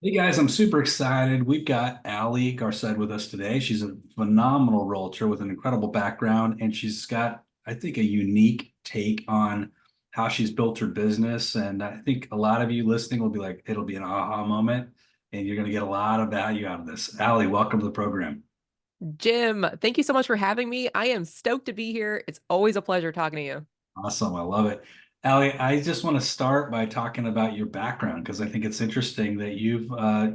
Hey guys, I'm super excited. We've got Allie Garced with us today. She's a phenomenal realtor with an incredible background, and she's got, I think, a unique take on how she's built her business. And I think a lot of you listening will be like, it'll be an aha moment, and you're going to get a lot of value out of this. Allie, welcome to the program. Jim, thank you so much for having me. I am stoked to be here. It's always a pleasure talking to you. Awesome. I love it. Allie, I just want to start by talking about your background because I think it's interesting that you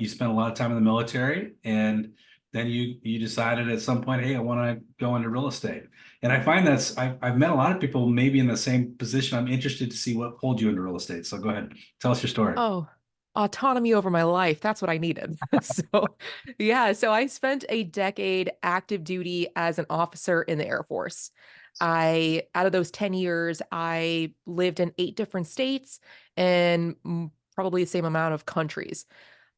spent a lot of time in the military and then you decided at some point, hey, I want to go into real estate. And I find I've met a lot of people maybe in the same position. I'm interested to see what pulled you into real estate. So go ahead, tell us your story. Oh, autonomy over my life. That's what I needed. So I spent a decade active duty as an officer in the Air Force. Out of those 10 years, I lived in 8 different states and probably the same amount of countries.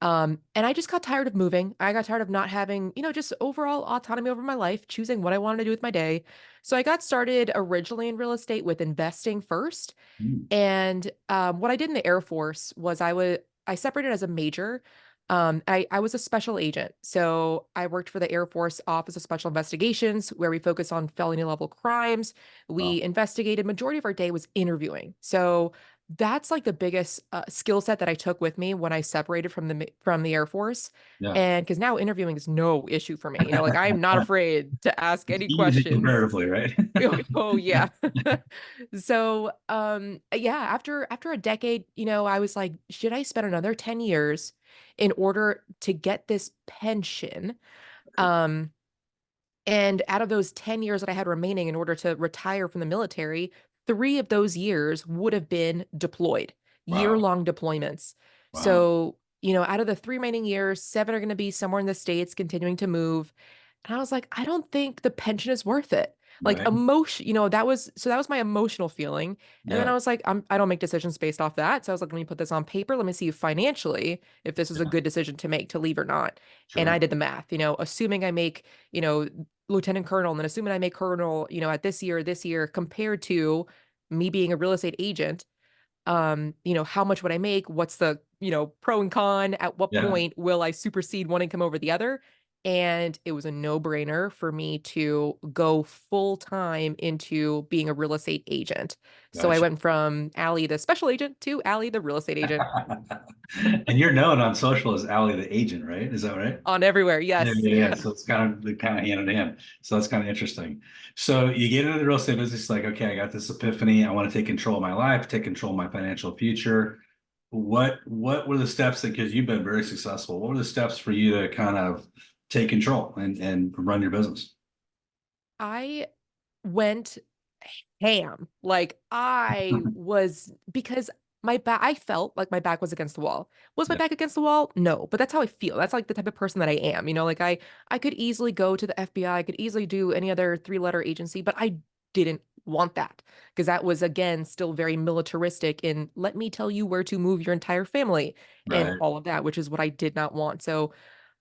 And I just got tired of moving. I got tired of not having, just overall autonomy over my life, choosing what I wanted to do with my day. So I got started originally in real estate with investing first. Mm. And what I did in the Air Force was I separated as a major. I was a special agent. So I worked for the Air Force Office of Special Investigations, where we focus on felony level crimes. We Well, investigated, majority of our day was interviewing. So that's like the biggest skill set that I took with me when I separated from the Air Force. yeah, And because now interviewing is no issue for me. Like I am not afraid to ask it's any easy questions. comparatively, right? Oh yeah. So yeah, after a decade, I was like, should I spend another 10 years in order to get this pension? Um and out of those 10 years that I had remaining in order to retire from the military, 3 of those years would have been deployed, Wow, year-long deployments. wow, So, out of the 3 remaining years, 7 are going to be somewhere in the States continuing to move. And I was like, I don't think the pension is worth it. Like right, emotion, that was my emotional feeling. And then yeah, I was like, I don't make decisions based off that. So I was like, let me put this on paper. Let me see financially if this is a yeah, good decision to make to leave or not. And I sure, did the math, assuming I make, lieutenant colonel and then assuming I make colonel, at this year compared to me being a real estate agent, how much would I make? What's the, pro and con? At what yeah. point will I supersede one income over the other? And it was a no-brainer for me to go full time into being a real estate agent. So I Gotcha. went from Allie, the special agent, to Allie, the real estate agent, And you're known on social as Allie the agent, right? Is that right? on everywhere. Yeah, Yes. yeah, yeah. So it's kind of hand in hand. So that's kind of interesting. So you get into the real estate business, like, okay, I got this epiphany. I want to take control of my life, take control of my financial future. What were the steps that, because you've been very successful, what were the steps for you to kind of take control and run your business? I went ham. Like I was because I felt like my back was against the wall. Was my Yeah, back against the wall? No, but that's how I feel. That's like the type of person that I am. Like I could easily go to the FBI, I could easily do any other three-letter agency, but I didn't want that because that was again still very militaristic in let me tell you where to move your entire family and right. all of that, which is what I did not want. So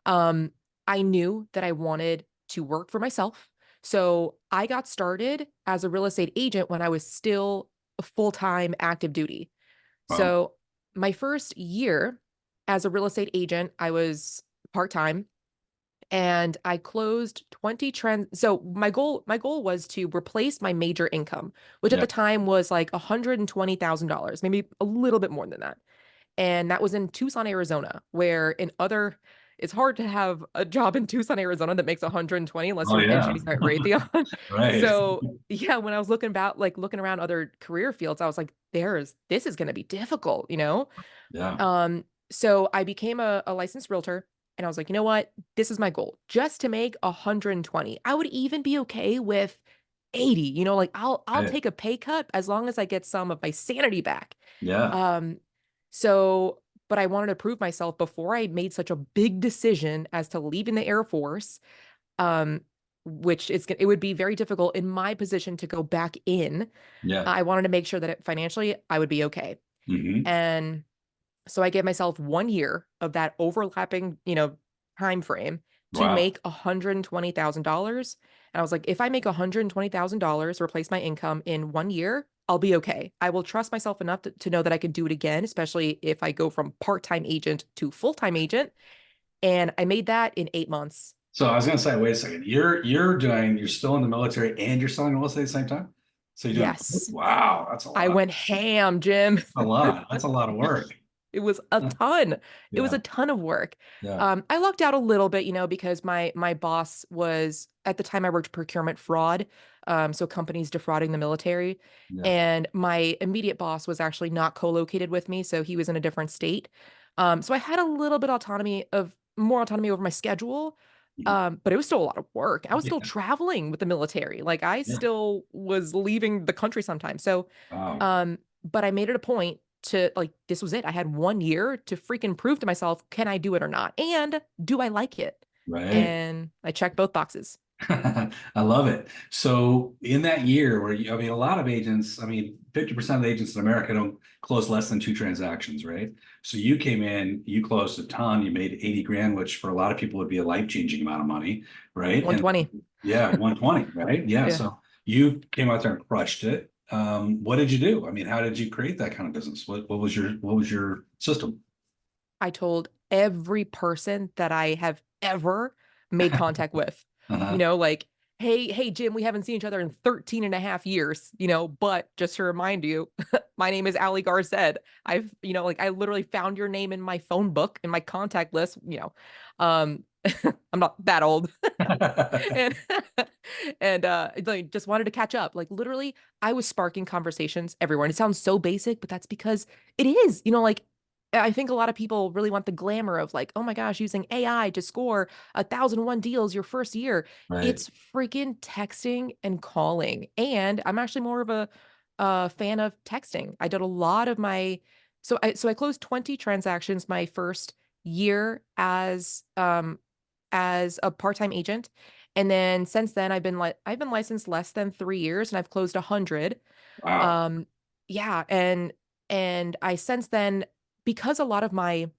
um, I knew that I wanted to work for myself. So I got started as a real estate agent when I was still full-time active duty. Well, So my first year as a real estate agent, I was part-time and I closed 20 trends. So my goal was to replace my major income, which at yeah. the time was like $120,000, maybe a little bit more than that. And that was in Tucson, Arizona, where it's hard to have a job in Tucson, Arizona that makes 120 unless Oh you're an yeah. engineer at Raytheon. Right. So yeah, when I was looking around other career fields, I was like, this is going to be difficult, Yeah. So I became a licensed realtor and I was like, you know what? This is my goal, just to make 120. I would even be okay with 80, like I'll Right. take a pay cut as long as I get some of my sanity back. Yeah. Um, so, but I wanted to prove myself before I made such a big decision as to leaving the Air Force, um, it would be very difficult in my position to go back in. Yeah. I wanted to make sure that financially I would be okay. Hmm. And so I gave myself 1 year of that overlapping, time frame to Wow. make $120,000. And I was like, if I make $120,000, replace my income in 1 year, I'll be okay. I will trust myself enough to know that I can do it again, especially if I go from part-time agent to full-time agent. And I made that in 8 months. So I was gonna say, wait a second. You're still in the military and you're selling real estate at the same time. So you're doing, Yes. wow, that's a I lot. went ham, Jim. A lot. That's a lot of work. It was a ton. It was Yeah. a ton of work. Yeah. I lucked out a little bit, because my boss was at the time I worked procurement fraud, so companies defrauding the military, Yeah. and my immediate boss was actually not co-located with me, so he was in a different state. So I had a little bit more autonomy over my schedule, Mhm. but it was still a lot of work. I was still Yeah. traveling with the military, like I Yeah. still was leaving the country sometimes. So Wow. but I made it a point to like, this was it. I had 1 year to freaking prove to myself, can I do it or not? And do I like it? Right. And I checked both boxes. I love it. So in that year where I mean, a lot of agents, I mean, 50% of the agents in America don't close less than two transactions, right? So you came in, you closed a ton, you made 80 grand, which for a lot of people would be a life-changing amount of money, right? And 120. yeah, 120, right? Yeah. Yeah. So you came out there and crushed it. What did you do? I mean, how did you create that kind of business? What was your system? I told every person that I have ever made contact with, Uh-huh. like, hey, Jim, we haven't seen each other in 13 and a half years, but just to remind you, my name is Ali Garced. I've, like I literally found your name in my phone book, in my contact list, um, I'm not that old. And like just wanted to catch up. Like literally, I was sparking conversations everywhere. And it sounds so basic, but that's because it is, like I think a lot of people really want the glamour of like, oh my gosh, using AI to score 1,001 deals your first year. Right. It's freaking texting and calling. And I'm actually more of a fan of texting. I did a lot of my so I closed 20 transactions my first year as a part-time agent. And then since then I've been licensed less than 3 years and I've closed 100. Wow. Um, yeah, and I since then, because a lot of my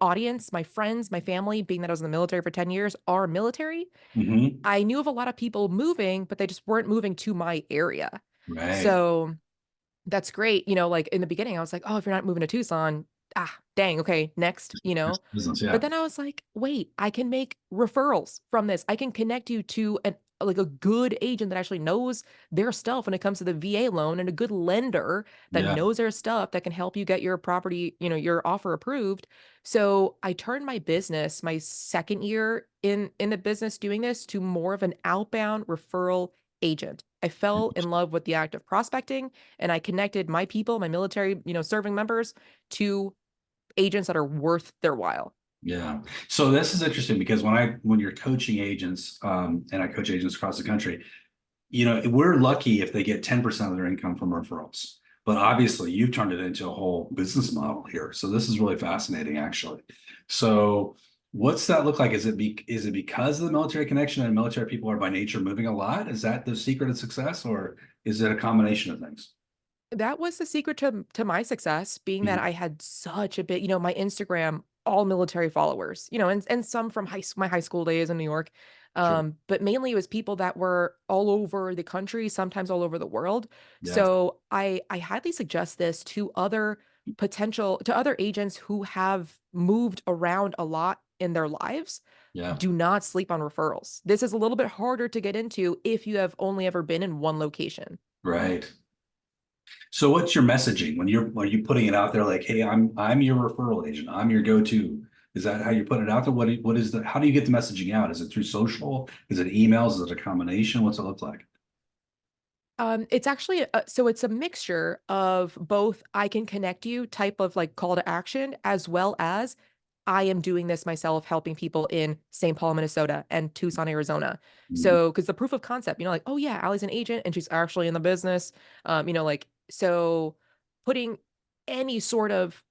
audience, my friends, my family, being that I was in the military for 10 years, are military, Hmm. I knew of a lot of people moving, but they just weren't moving to my area. Right. So that's great. Like in the beginning, I was like, oh, if you're not moving to Tucson, dang, okay, next. Business. But Yeah. then I was like, wait, I can make referrals from this. I can connect you to like a good agent that actually knows their stuff when it comes to the VA loan, and a good lender that Yeah. knows their stuff that can help you get your property, your offer approved. So I turned my business, my second year in the business doing this, to more of an outbound referral agent. I fell in love with the act of prospecting, and I connected my people, my military, serving members, to agents that are worth their while. Yeah. So this is interesting because when you're coaching agents, and I coach agents across the country, we're lucky if they get 10% of their income from referrals. But obviously you've turned it into a whole business model here. So this is really fascinating, actually. So what's that look like? Is it because of the military connection and military people are by nature moving a lot? Is that the secret of success, or is it a combination of things? That was the secret to my success, being that Mhm. I had such a bit, my Instagram, all military followers, and some from my high school days in New York. Sure. But mainly it was people that were all over the country, sometimes all over the world. Yeah. So I highly suggest this to other agents who have moved around a lot in their lives. Yeah. Do not sleep on referrals. This is a little bit harder to get into if you have only ever been in one location. Right. So what's your messaging when are you putting it out there like, hey, I'm your referral agent. I'm your go-to. Is that how you put it out there? What is how do you get the messaging out? Is it through social? Is it emails? Is it a combination? What's it look like? It's actually so it's a mixture of both I can connect you type of like call to action, as well as I am doing this myself, helping people in St. Paul, Minnesota and Tucson, Arizona. Mhm. So, because the proof of concept, like, oh yeah, Allie's an agent and she's actually in the business. Like, so putting any sort of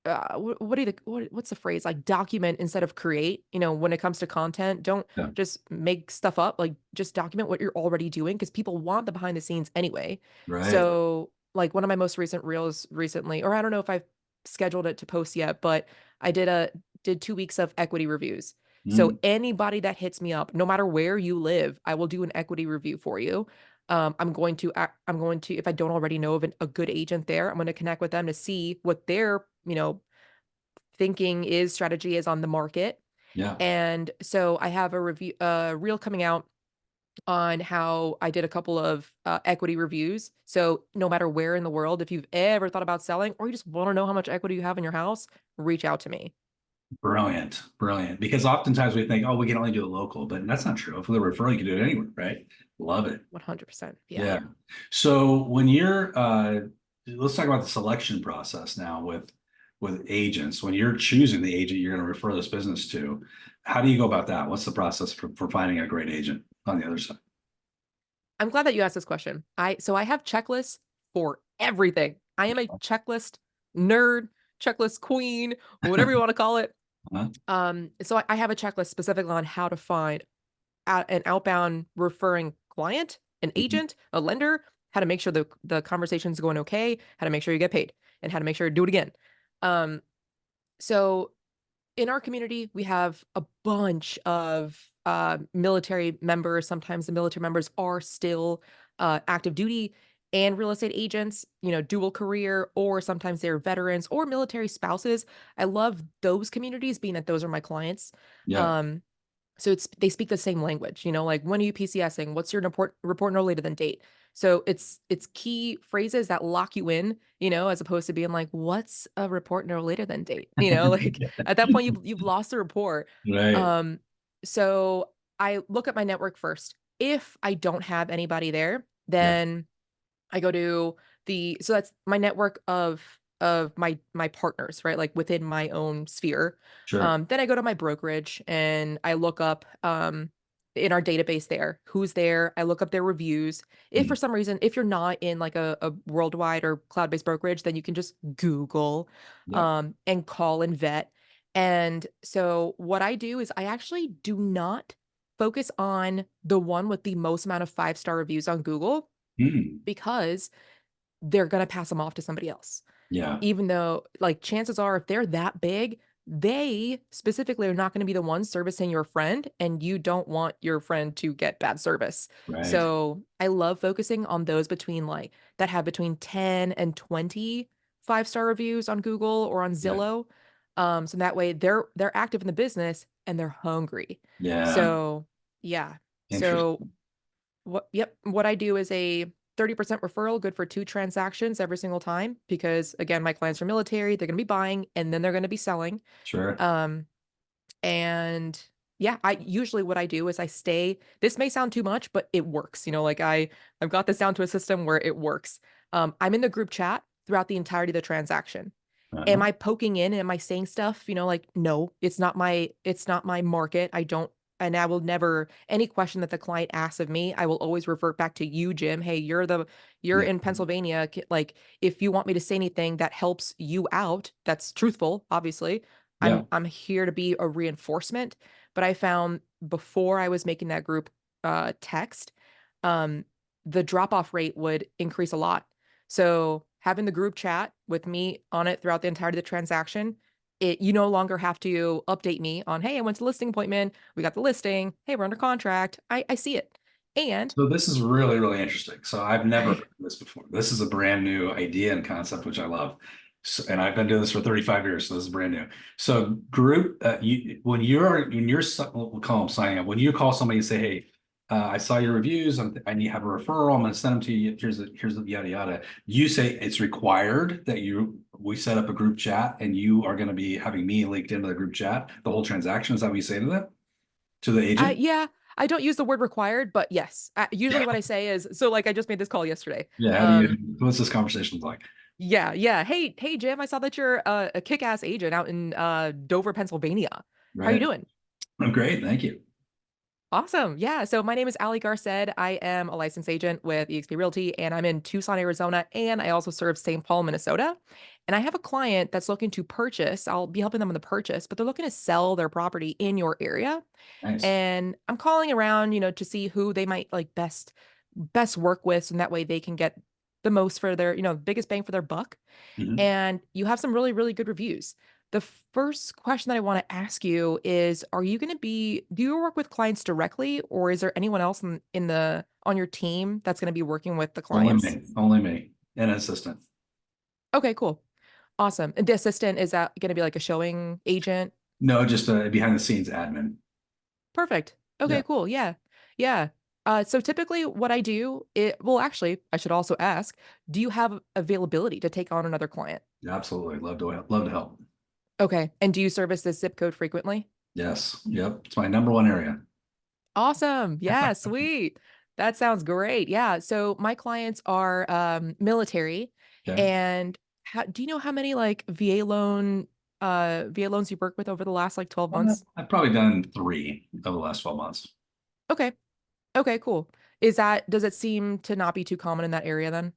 what do you what's the phrase, like, document instead of create, when it comes to content. Don't Yeah. just make stuff up, like just document what you're already doing, because people want the behind the scenes anyway. Right. So like one of my most recent reels recently, or I don't know if I've scheduled it to post yet, but I did 2 weeks of equity reviews. So Mm. anybody that hits me up, no matter where you live, I will do an equity review for you. I'm going to, if I don't already know of a good agent there, I'm going to connect with them to see what their, thinking is, strategy is on the market. Yeah. And so I have a reel coming out on how I did a couple of equity reviews. So no matter where in the world, if you've ever thought about selling or you just want to know how much equity you have in your house, reach out to me. Brilliant. Brilliant. Because oftentimes we think, oh, we can only do it local, but that's not true. If with a referral, you can do it anywhere, right? Love it. 100%. Yeah. Yeah. So when you're let's talk about the selection process now with agents. When you're choosing the agent you're going to refer this business to, how do you go about that? What's the process for finding a great agent on the other side? I'm glad that you asked this question. So I have checklists for everything. I am a checklist nerd, checklist queen, whatever you want to call it. Huh? So I have a checklist specifically on how to find an outbound referring client, an Mhm. agent, a lender, how to make sure the conversation's going okay, how to make sure you get paid, and how to make sure to do it again. Um, so in our community, we have a bunch of military members. Sometimes the military members are still active duty and real estate agents, dual career, or sometimes they're veterans or military spouses. I love those communities, being that those are my clients. Yeah. Um, so they speak the same language, like when are you PCSing? What's your report no later than date? So it's key phrases that lock you in, as opposed to being like, what's a report no later than date? Like at that point you've lost the rapport. Right. Um, so I look at my network first. If I don't have anybody there, Yeah. then I go to so that's my network of my partners, right? Like within my own sphere. Sure. Then I go to my brokerage and I look up in our database there, who's there. I look up their reviews. If for Mhm. some reason, if you're not in like a worldwide or cloud-based brokerage, then you can just Google Yeah. and call and vet. And so what I do is I actually do not focus on the one with the most amount of five-star reviews on Google Hmm. because they're gonna pass them off to somebody else. Yeah. Even though, like, chances are if they're that big, they specifically are not gonna be the ones servicing your friend, and you don't want your friend to get bad service. Right. So, I love focusing on those that have between 10 and 20 five-star reviews on Google or on Yeah. Zillow. So that way they're active in the business and they're hungry. Yeah. So, yeah. So Interesting. what I do is a 30% referral, good for 2 transactions every single time because again, my clients are military, they're gonna be buying and then they're gonna be selling. Sure. Um, and yeah, I usually what I do is this may sound too much, but it works. Like I've got this down to a system where it works. I'm in the group chat throughout the entirety of the transaction. Am Uh-huh. I poking in? Am I saying stuff? Like, no, it's not my market. I will never, any question that the client asks of me, I will always revert back to you, Jim. Hey, you're Yeah. in Pennsylvania. Like, if you want me to say anything that helps you out, that's truthful, obviously. Yeah. I'm here to be a reinforcement. But I found before I was making that group text, um, the drop off rate would increase a lot. So having the group chat with me on it throughout the entirety of the transaction, you no longer have to update me on, hey, I went to listing appointment, we got the listing, hey, we're under contract. I see it. And So this is really, really interesting. So I've never heard of this before. This is a brand new idea and concept, which I love. So, and I've been doing this for 35 years, so this is brand new. So group, we'll call them signing up. When you call somebody and say, "Hey, I saw your reviews. I need to have a referral. I'm going to send them to you. Here's the yada yada." You say it's required that we set up a group chat, and you are going to be having me linked into the group chat. The whole transaction, is that what you say to them, to the agent? yeah, I don't use the word required, but yes. Usually what I say is, so like I just made this call yesterday. Yeah. What's this conversation like? Yeah, yeah. Hey, Jim, I saw that you're a kick-ass agent out in Dover, Pennsylvania. How are you Right. doing? I'm great. Thank you. Awesome. Yeah. So my name is Ali Garced. I am a licensed agent with eXp Realty, and I'm in Tucson, Arizona, and I also serve St. Paul, Minnesota. And I have a client that's looking to purchase. I'll be helping them with the purchase, but they're looking to sell their property in your area. Nice. And I'm calling around, to see who they might like best work with, and that way they can get the most for their, biggest bang for their buck. Mhm. And you have some really, really good reviews. The first question that I want to ask you is, do you work with clients directly, or is there anyone else on your team that's going to be working with the clients? Only me, and an assistant. Okay, cool. Awesome. And the assistant, is that going to be like a showing agent? No, just a behind the scenes admin. Perfect. Yeah, Okay, cool. Yeah. Yeah. So typically what I do, well, actually, I should also ask, do you have availability to take on another client? absolutely. Love to help. Okay. And do you service this zip code frequently? Yes. Yep. It's my number one area. Awesome. Yeah, sweet. That sounds great. Yeah. So my clients are military, Okay. and do you know how many like VA loans you worked with over the last like 12 months? I've probably done 3 over the last 12 months. Okay. Okay, cool. Does it seem to not be too common in that area then?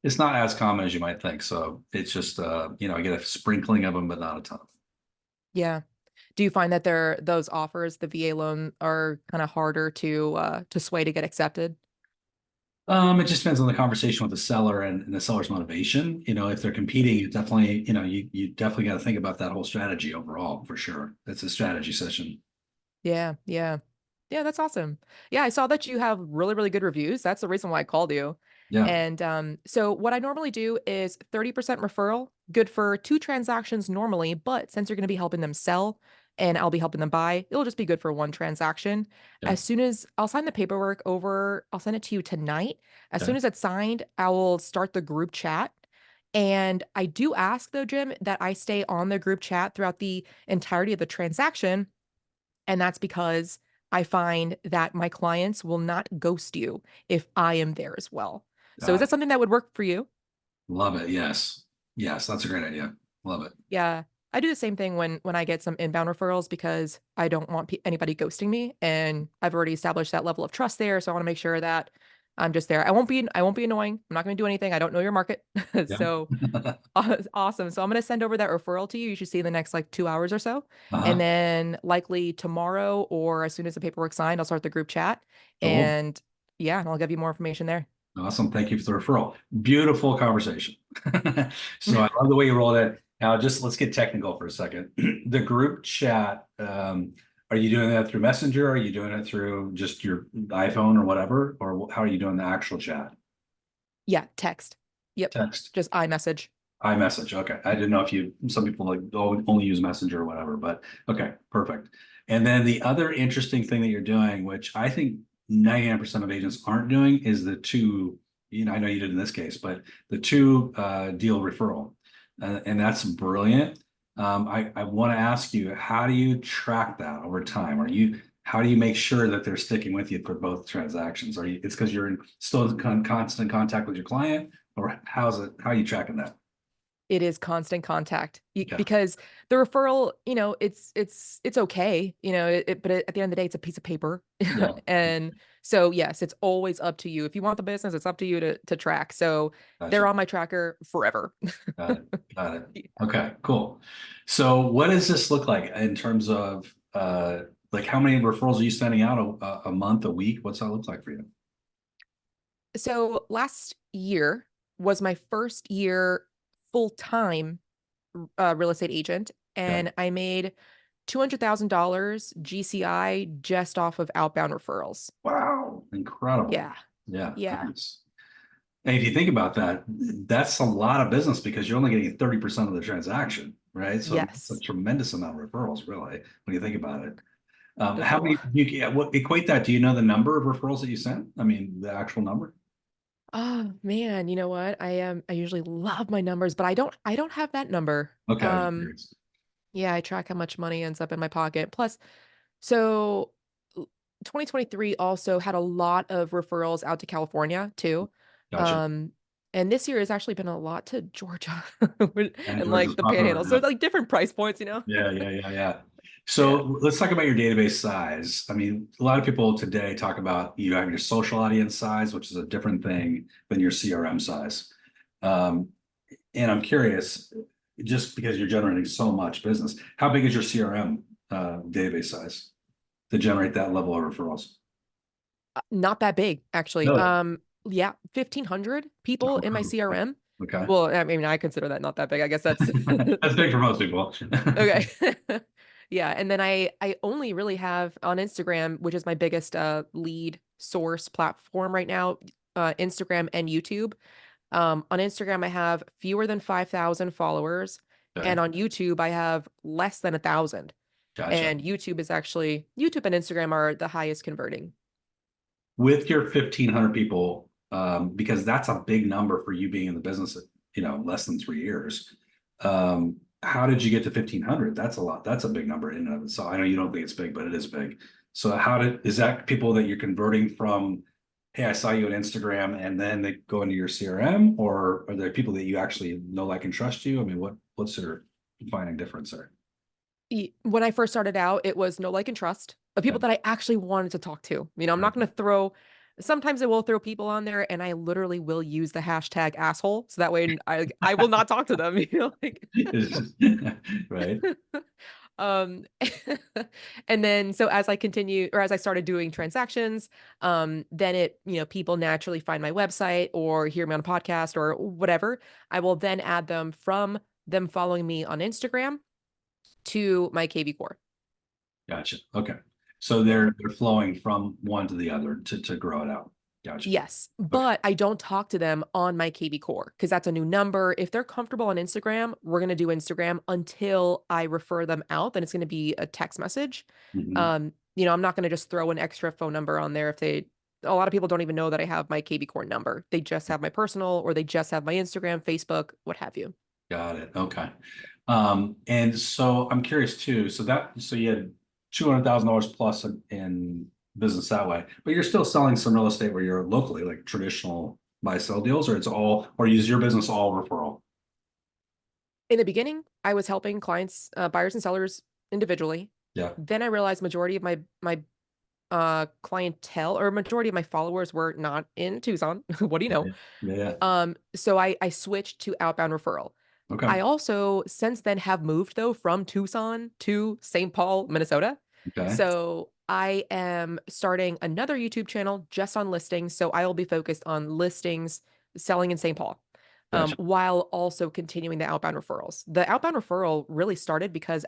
It's not as common as you might think. So it's just, I get a sprinkling of them, but not a ton. Yeah. Do you find that those offers, the VA loan, are kind of harder to sway to get accepted? It just depends on the conversation with the seller and the seller's motivation. If they're competing, you definitely, you definitely got to think about that whole strategy overall for sure. It's a strategy session. Yeah, yeah. Yeah, that's awesome. Yeah, I saw that you have really, really good reviews. That's the reason why I called you. Yeah. And so what I normally do is 30% referral, good for 2 transactions normally, but since you're going to be helping them sell and I'll be helping them buy, it'll just be good for 1 transaction. Yeah. As soon as I'll sign the paperwork over, I'll send it to you tonight. As Okay. soon as it's signed, I will start the group chat. And I do ask though, Jim, that I stay on the group chat throughout the entirety of the transaction, and that's because I find that my clients will not ghost you if I am there as well. So is Got that it. something that would work for you? Love it. Yes. Yes. That's a great idea. Love it. Yeah. I do the same thing when I get some inbound referrals because I don't want anybody ghosting me, and I've already established that level of trust there, so I want to make sure that I'm just there. I won't be annoying. I'm not going to do anything. I don't know your market. Yeah. So awesome. So I'm going to send over that referral to you. You should see in the next like 2 hours or so. And Uh-huh. then likely tomorrow or as soon as the paperwork's signed, I'll start the group chat. Cool. And yeah, and I'll give you more information there. Awesome. Thank you for the referral. Beautiful conversation. So I love the way you rolled it. Now, just let's get technical for a second. The group chat, are you doing that through Messenger? Are you doing it through just your iPhone or whatever? Or how are you doing the actual chat? Yeah, text. Yep. Text. Just iMessage. iMessage. Okay. I didn't know if some people like only use Messenger or whatever, but okay, perfect. And then the other interesting thing that you're doing, which I think 99% of agents aren't doing, is the two, I know you did in this case, but the two deal referral. And that's brilliant. I want to ask you, how do you track that over time? How do you make sure that they're sticking with you for both transactions? It's because you're still in constant contact with your client, or how are you tracking that? It is constant contact Yeah. because the referral, it's okay, but at the end of the day, it's a piece of paper. Yeah. And so, yes, it's always up to you. If you want the business, it's up to you to track. So they're Gotcha. on my tracker forever. Got it. Got it. Yeah. Okay, cool. So what does this look like in terms of like how many referrals are you sending out a month, a week? What's that look like for you? So last year was my first year full time real estate agent, Okay. and I made $200,000 GCI just off of outbound referrals. Wow. Incredible. Yeah. Yeah. Yeah. Nice. And if you think about that, that's a lot of business because you're only getting 30% of the transaction, right? So it's a Yes. tremendous amount of referrals, really, when you think about it. It's a How many, lot. yeah, what equate that? Do you know the number of referrals that you sent? I mean, the actual number? Oh man, you know what? I usually love my numbers, but I don't have that number. Okay, I was curious. Yeah, I track how much money ends up in my pocket. Plus, so 2023 also had a lot of referrals out to California too. Gotcha. Um, and this year has actually been a lot to Georgia And and Georgia's like the popular. Panhandle. So it's like different price points. Yeah. Yeah. So let's talk about your database size. I mean, a lot of people today talk about you have your social audience size, which is a different thing than your CRM size. Um, and I'm curious, just because you're generating so much business, how big is your CRM database size to generate that level of referrals? Not that big, actually. Really? Yeah, 1,500 people in my CRM. Okay. Well, I mean, I consider that not that big. I guess that's That's big for most people. okay. Yeah, and then I only really have on Instagram, which is my biggest lead source platform right now, Instagram and YouTube. On Instagram, I have fewer than 5,000 followers, Okay. and on YouTube, I have less than 1,000. Gotcha. And YouTube and Instagram are the highest converting. With your 1,500 people, because that's a big number for you being in the business, less than 3 years. How did you get to 1,500? That's a lot. That's a big number in and of itself. I know you don't think it's big, but it is big. So is that people that you're converting from, hey, I saw you on Instagram, and then they go into your CRM, or are there people that you actually know, like, and trust you? I mean, what's your defining difference there? When I first started out, it was no like and trust of Yeah. people that I actually wanted to talk to. I'm not going to throw, sometimes I will throw people on there and I literally will use the hashtag asshole. So that way I will not talk to them, like, Right. um, and then, so as I continue, or as I started doing transactions, then people naturally find my website or hear me on a podcast or whatever. I will then add them from them following me on Instagram to my KV core. Gotcha. Okay. So they're flowing from one to the other to grow it out. Gotcha. Yes, Okay. but I don't talk to them on my KV core because that's a new number. If they're comfortable on Instagram, we're going to do Instagram until I refer them out. Then it's going to be a text message. Mhm. I'm not going to just throw an extra phone number on there a lot of people don't even know that I have my KV core number. They just have my personal or they just have my Instagram, Facebook, what have you. Got it. Okay. And so I'm curious too. So you had $200,000 plus in business that way, but you're still selling some real estate where you're locally, like traditional buy sell deals, or use your business all referral. In the beginning, I was helping clients, buyers and sellers individually. Yeah. Then I realized majority of my clientele or majority of my followers were not in Tucson. What do you know? Yeah. Yeah. So I switched to outbound referral. Okay. I also since then have moved though from Tucson to St. Paul, Minnesota. Okay. So I am starting another YouTube channel just on listings. So I will be focused on listings selling in St. Paul. Gotcha. While also continuing the outbound referrals. The outbound referral really started because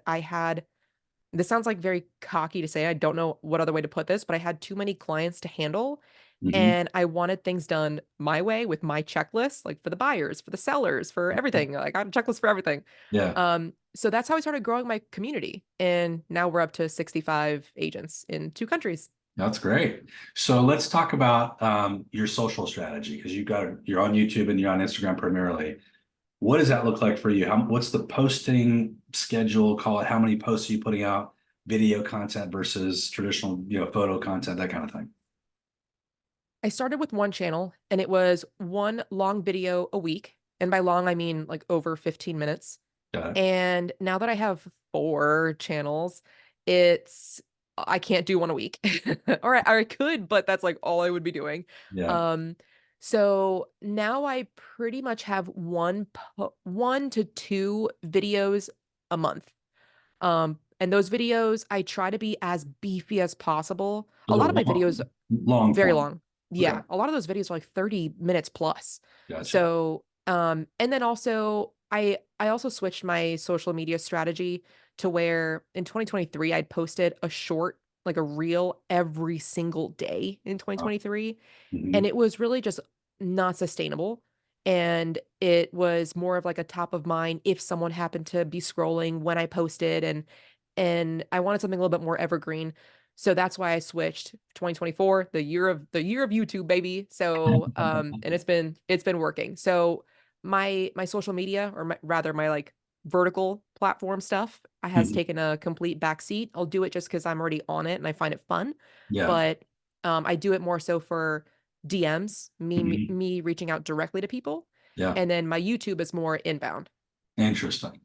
this sounds like very cocky to say. I don't know what other way to put this, but I had too many clients to handle. Hmm. And I wanted things done my way with my checklist, like for the buyers, for the sellers, for everything. Like I got a checklist for everything. Yeah. So that's how I started growing my community. And now we're up to 65 agents in 2 countries. That's great. So let's talk about your social strategy, because you're on YouTube and you're on Instagram primarily. What does that look like for you? What's the posting schedule? Call it, how many posts are you putting out? Video content versus traditional, photo content, that kind of thing. I started with one channel and it was one long video a week. And by long, I mean like over 15 minutes. Got it. And now that I have 4 channels, it's I can't do one a week. Or I could, but that's like all I would be doing. Yeah. Um, so now I pretty much have 1 to 2 videos a month. And those videos I try to be as beefy as possible. A Those are lot of my videos long very form. long. Okay. Yeah, a lot of those videos are like 30 minutes plus. Gotcha. So, and then also I also switched my social media strategy to where in 2023 I'd posted a short, like a reel every single day in Oh, 2023, and mhm. it was really just not sustainable. And it was more of like a top of mind if someone happened to be scrolling when I posted and I wanted something a little bit more evergreen. So that's why I switched 2024, the year of YouTube, baby. So and it's been working. So my social media or rather my like vertical platform stuff has Mhm. taken a complete backseat. I'll do it just because I'm already on it and I find it fun. Yeah. But I do it more so for DMs, Mhm. me reaching out directly to people. Yeah. And then my YouTube is more inbound. Interesting.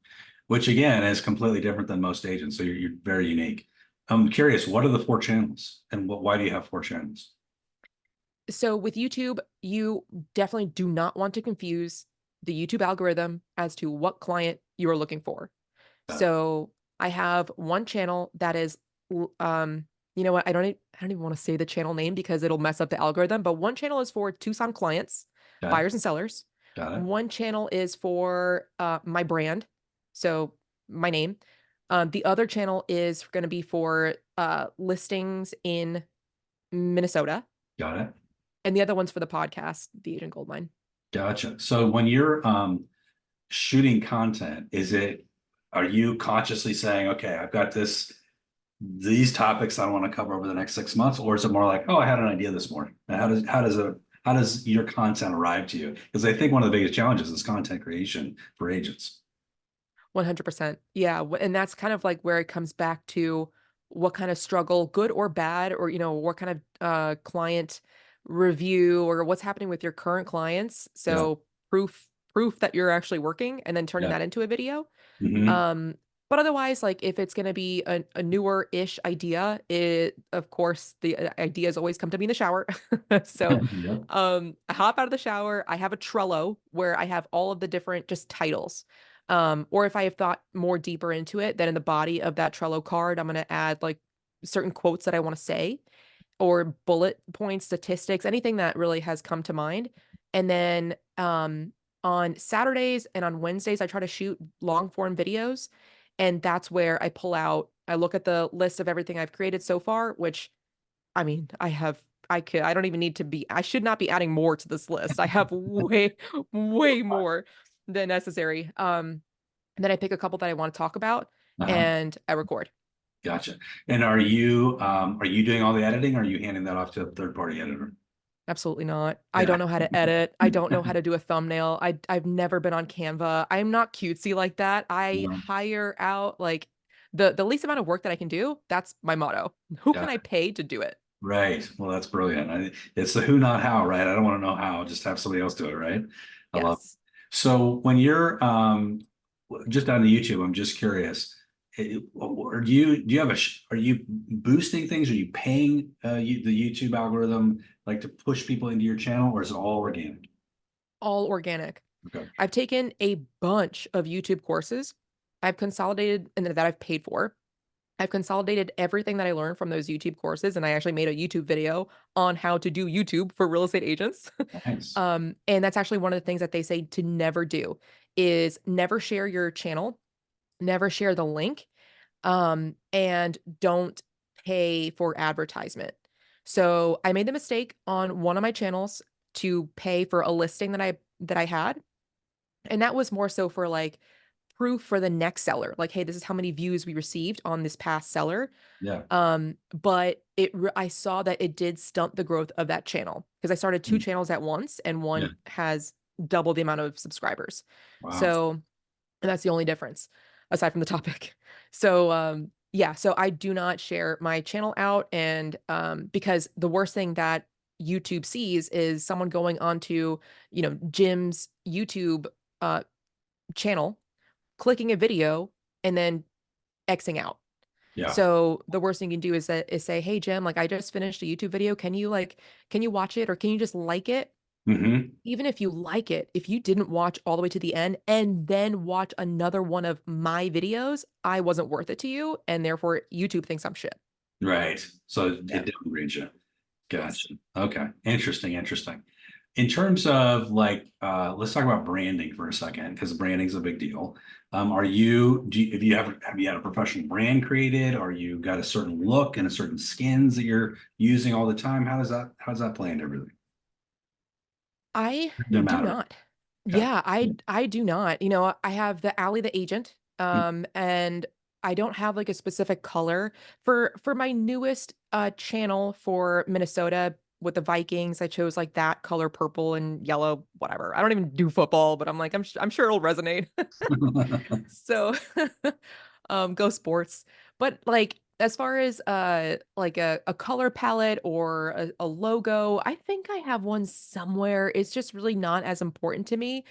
Which again is completely different than most agents. So you're very unique. I'm curious, what are the 4 channels, and why do you have 4 channels? So with YouTube, you definitely do not want to confuse the YouTube algorithm as to what client you are looking for. Got it. So I have one channel that is, you know what? I don't even want to say the channel name because it'll mess up the algorithm. But one channel is for Tucson clients, Okay. buyers and sellers. Got it. One channel is for my brand, so my name. The other channel is going to be for listings in Minnesota, Got it. and the other one's for the podcast, The Agent Goldmine. Gotcha. So when you're shooting content, are you consciously saying, okay, I've got these topics I want to cover over the next 6 months, or is it more like, oh, I had an idea this morning? And how does your content arrive to you? Because I think one of the biggest challenges is content creation for agents. 100%. Yeah. And that's kind of like where it comes back to what kind of struggle, good or bad, or, what kind of client review or what's happening with your current clients. Yeah. So proof that you're actually working and then turning Yeah. that into a video. Hmm. Um, but otherwise, like if it's going to be a newer-ish idea, of course, the ideas always come to me in the shower. So, Yep. I hop out of the shower. I have a Trello where I have all of the different just titles. Or if I have thought more deeper into it, then in the body of that Trello card, I'm going to add like certain quotes that I want to say or bullet points, statistics, anything that really has come to mind. And then on Saturdays and on Wednesdays, I try to shoot long form videos. And that's where I look at the list of everything I've created so far, which I mean, I don't even need to I should not be adding more to this list. I have way more than necessary. And then I pick a couple that I want to talk about Uh-huh. and I record. Gotcha. And are you doing all the editing, or are you handing that off to a third party editor? Absolutely not. I Yeah. don't know how to edit. I don't know how to do a thumbnail. I've never been on Canva. I'm not cutesy like that. I No. hire out like the least amount of work that I can do. That's my motto. Who Yeah. can I pay to do it? Right. Well, that's brilliant. It's the who, not how, right? I don't want to know how. Just have somebody else do it, right? I love it. Yes. So when you're just on the YouTube, I'm just curious. Do you have are you boosting things? Are you paying the YouTube algorithm like to push people into your channel, or is it all organic? All organic. Okay. I've taken a bunch of YouTube courses. I've consolidated and that I've paid for. I've consolidated everything that I learned from those YouTube courses, and I actually made a YouTube video on how to do YouTube for real estate agents. Nice. And that's actually one of the things that they say to never do is never share your channel, never share the link, and don't pay for advertisement. So I made the mistake on one of my channels to pay for a listing that I had, and that was more so for like proof for the next seller. Like, hey, this is how many views we received on this past seller. Yeah. But I saw that it did stunt the growth of that channel because I started two Mm. channels at once and Yeah. one has double the amount of subscribers. Wow. So, and that's the only difference aside from the topic. So, yeah, so I do not share my channel out and because the worst thing that YouTube sees is someone going onto, Jim's YouTube uh channel, clicking a video and then Xing out. Yeah. So the worst thing you can do is say, "Hey Jim, like I just finished a YouTube video. Can you watch it or can you just like it?" Hmm. Even if you like it, if you didn't watch all the way to the end and then watch another one of my videos, I wasn't worth it to you, and therefore YouTube thinks I'm shit. Right. So it Yeah. didn't reach you. Yes. Gotcha. Okay. Interesting. Interesting. In terms of like, let's talk about branding for a second, because branding is a big deal. Have you had a professional brand created, or you got a certain look and a certain skins that you're using all the time? How does that play into everything? I No do matter. not. Okay. Yeah, I do not. I have the Alley the Agent, and I don't have like a specific color for my newest channel for Minnesota with the Vikings. I chose like that color, purple and yellow, whatever. I don't even do football, but I'm like I'm sure it'll resonate. So, go sports. But like as far as like a color palette or a logo, I think I have one somewhere. It's just really not as important to me.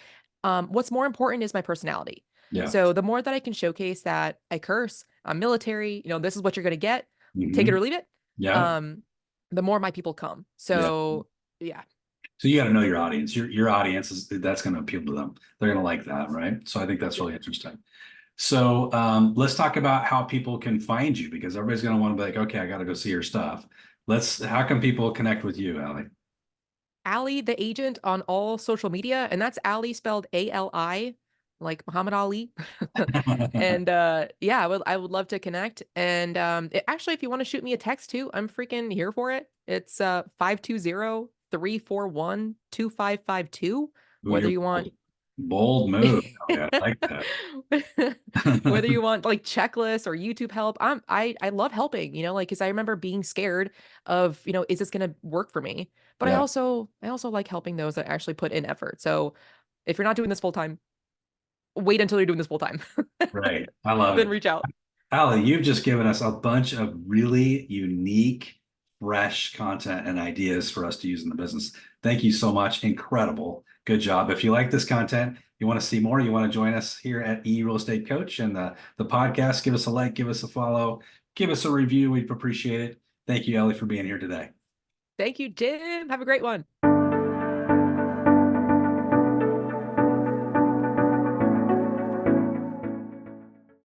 What's more important is my personality. Yeah. So the more that I can showcase that I curse, I'm military, this is what you're gonna get, take it Hmm. or leave it. Yeah. Um, the more my people come. Yeah. So yeah. So you got to know your audience. Your audience that's going to appeal to them. They're going to like that, right? So I think that's Yep. really interesting. So let's talk about how people can find you, because everybody's going to want to be like, okay, I got to go see your stuff. How can people connect with you, Allie? Ali the agent on all social media, and that's Ali spelled Ali, like Muhammad Ali. And yeah, I would love to connect. And actually, if you want to shoot me a text too, I'm freaking here for it. It's 520-341-2552. Ooh, Whether you're you want bold move. I like that. whether you want like checklists or YouTube help, I love helping, like because I remember being scared of, is this gonna work for me? But I Yeah, also I also like helping those that actually put in effort. So if you're not doing this full time, wait until you're doing this full time. right. I love Then it. reach out. Ali, you've just given us a bunch of really unique, fresh content and ideas for us to use in the business. Thank you so much. Incredible. Good job. If you like this content, you want to see more, you want to join us here at eRealEstateCoach and the podcast, give us a like, give us a follow, give us a review. We'd appreciate it. Thank you, Ellie, for being here today. Thank you, Jim. Have a great one.